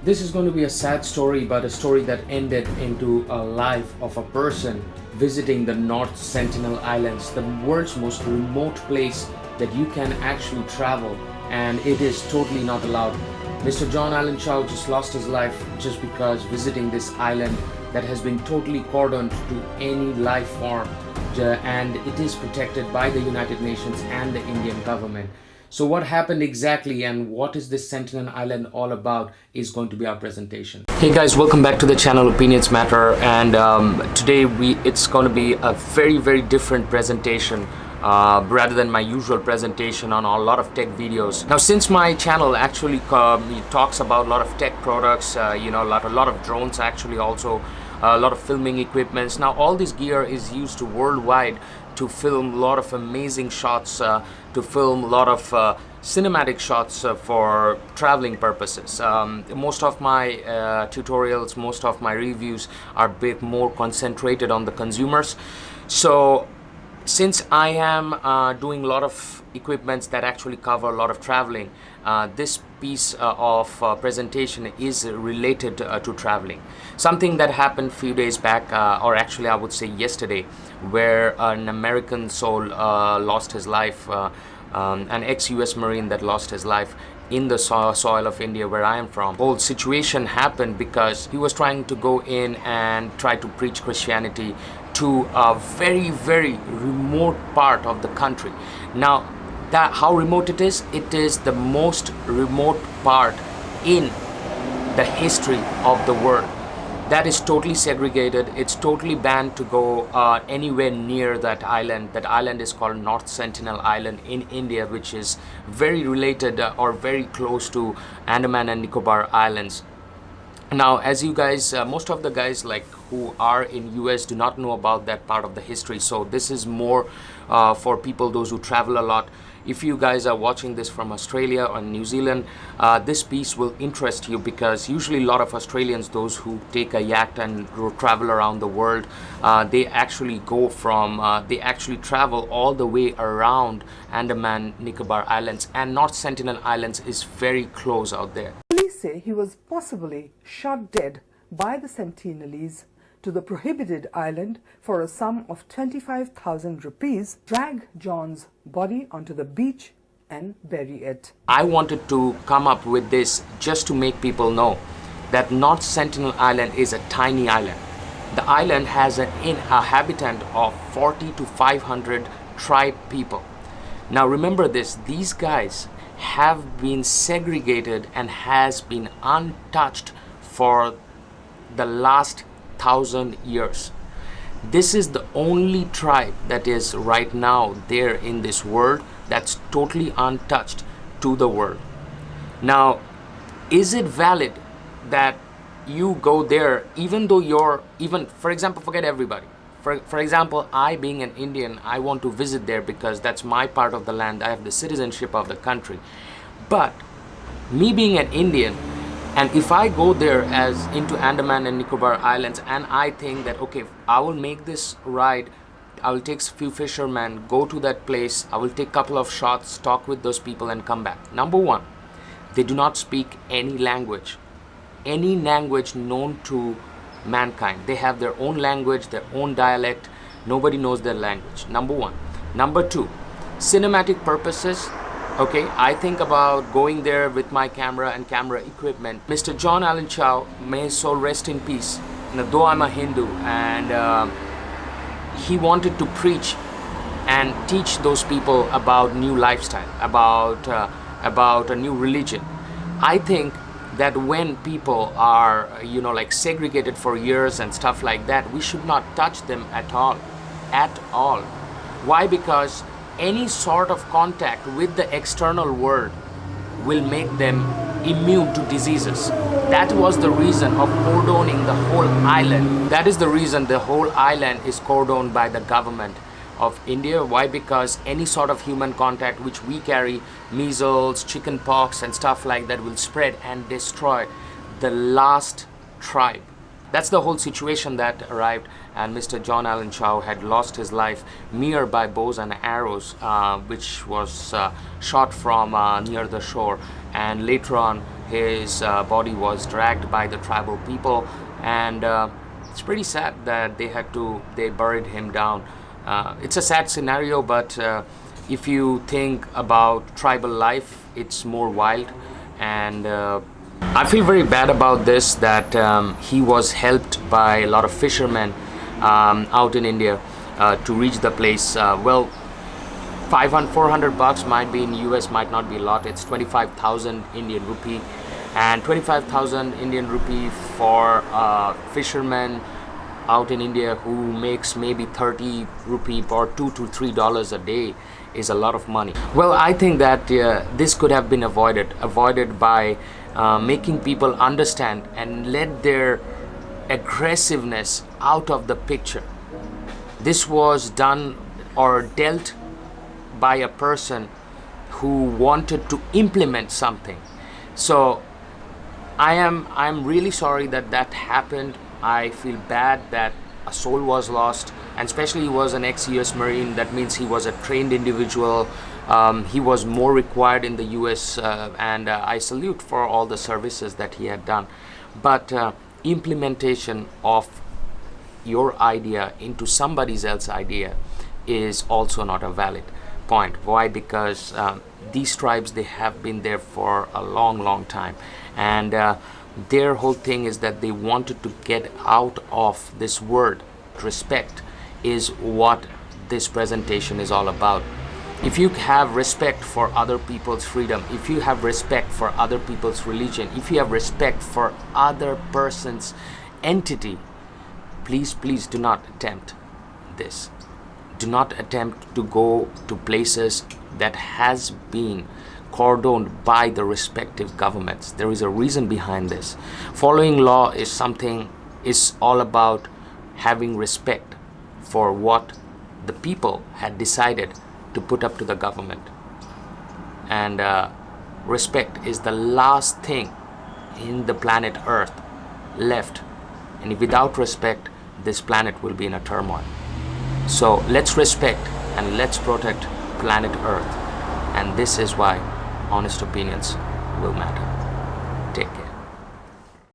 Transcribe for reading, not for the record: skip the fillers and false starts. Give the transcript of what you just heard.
This is going to be a sad story, but a story that ended into a life of a person visiting the North Sentinel Islands, the world's most remote place that you can actually travel, and it is totally not allowed. Mr. John Allen Chau just lost his life just because visiting this island that has been totally cordoned to any life form, and it is protected by the United Nations and the Indian government. So what happened exactly and what is this Sentinel Island all about is going to be our presentation. Hey guys, welcome back to the channel Opinions Matter, and today it's going to be a very different presentation rather than my usual presentation on a lot of tech videos. Now, since my channel actually talks about a lot of tech products, a lot of drones, actually also a lot of filming equipments. Now all this gear is used worldwide to film a lot of amazing shots, to film a lot of cinematic shots for traveling purposes. Most of my tutorials, most of my reviews are a bit more concentrated on the consumers. So since I am doing a lot of equipments that actually cover a lot of traveling, this piece of presentation is related to traveling. Something that happened a few days back, or actually I would say yesterday, where an American soul lost his life, an ex-US Marine that lost his life in the soil of India where I am from. The whole situation happened because he was trying to go in and try to preach Christianity to a very remote part of the country. Now, how remote it is the most remote part in the history of the world. That is totally segregated. It's totally banned to go anywhere near that island. That island is called North Sentinel Island in India, which is very related or very close to Andaman and Nicobar Islands. Now, as you guys, most of the guys who are in US do not know about that part of the history. So this is more for people, those who travel a lot. If you guys are watching this from Australia or New Zealand, this piece will interest you, because usually a lot of Australians, those who take a yacht and travel around the world, they actually go from, they actually travel all the way around Andaman, Nicobar Islands, and North Sentinel Islands is very close out there. Police say he was possibly shot dead by the Sentinelese to the prohibited island for a sum of 25,000 rupees, drag John's body onto the beach and bury it. I wanted to come up with this just to make people know that North Sentinel Island is a tiny island. The island has a habitant of 40 to 500 tribe people. Now remember this, these guys have been segregated and has been untouched for the last 1,000 years. This is the only tribe that is right now there in this world that's totally untouched to the world. Now, is it valid that you go there even though you're, for example, forget everybody. For example, I being an Indian, I want to visit there because that's my part of the land. I have the citizenship of the country. But me being an Indian, and if I go there as into Andaman and Nicobar Islands, and I think that, okay, I will make this ride, I will take a few fishermen, go to that place, I will take a couple of shots, talk with those people and come back. Number one, they do not speak any language known to mankind. They have their own language, their own dialect. Nobody knows their language. Number one. Number two, cinematic purposes. Okay, I think about going there with my camera and camera equipment. Mr. John Allen Chau, may his soul rest in peace. Now, though I'm a Hindu, and he wanted to preach and teach those people about new lifestyle, about a new religion. I think that when people are, segregated for years and stuff like that, we should not touch them at all. Why? Because any sort of contact with the external world will make them immune to diseases. That was the reason of cordoning the whole island. That is the reason the whole island is cordoned by the government of India. Why? Because any sort of human contact which we carry, measles, chicken pox and stuff like that, will spread and destroy the last tribe. That's the whole situation that arrived, and Mr. John Allen Chau had lost his life mere by bows and arrows, which was shot from near the shore, and later on his body was dragged by the tribal people, and it's pretty sad that they buried him down. It's a sad scenario, but if you think about tribal life, it's more wild. And I feel very bad about this, that he was helped by a lot of fishermen out in India to reach the place. Well, 400 bucks might be in US, might not be a lot. It's 25,000 Indian rupee, and 25,000 Indian rupee for fishermen out in India who makes maybe 30 rupee or $2 to $3 a day is a lot of money. Well, I think that this could have been avoided by making people understand and let their aggressiveness out of the picture. This was done or dealt by a person who wanted to implement something. So I'm really sorry that that happened. I feel bad that a soul was lost, and especially he was an ex-US Marine. That means he was a trained individual. He was more required in the US, and I salute for all the services that he had done. But implementation of your idea into somebody else's idea is also not a valid point. Why? Because these tribes, they have been there for a long time, and their whole thing is that they wanted to get out of this word. Respect is what this presentation is all about. If you have respect for other people's freedom, if you have respect for other people's religion, if you have respect for other person's entity, please do not attempt this. Do not attempt to go to places that has been cordoned by the respective governments. There is a reason behind this. Following law is all about having respect for what the people had decided to put up to the government. And respect is the last thing in the planet Earth left. And without respect, this planet will be in a turmoil. So let's respect and let's protect planet Earth. And this is why honest opinions will matter.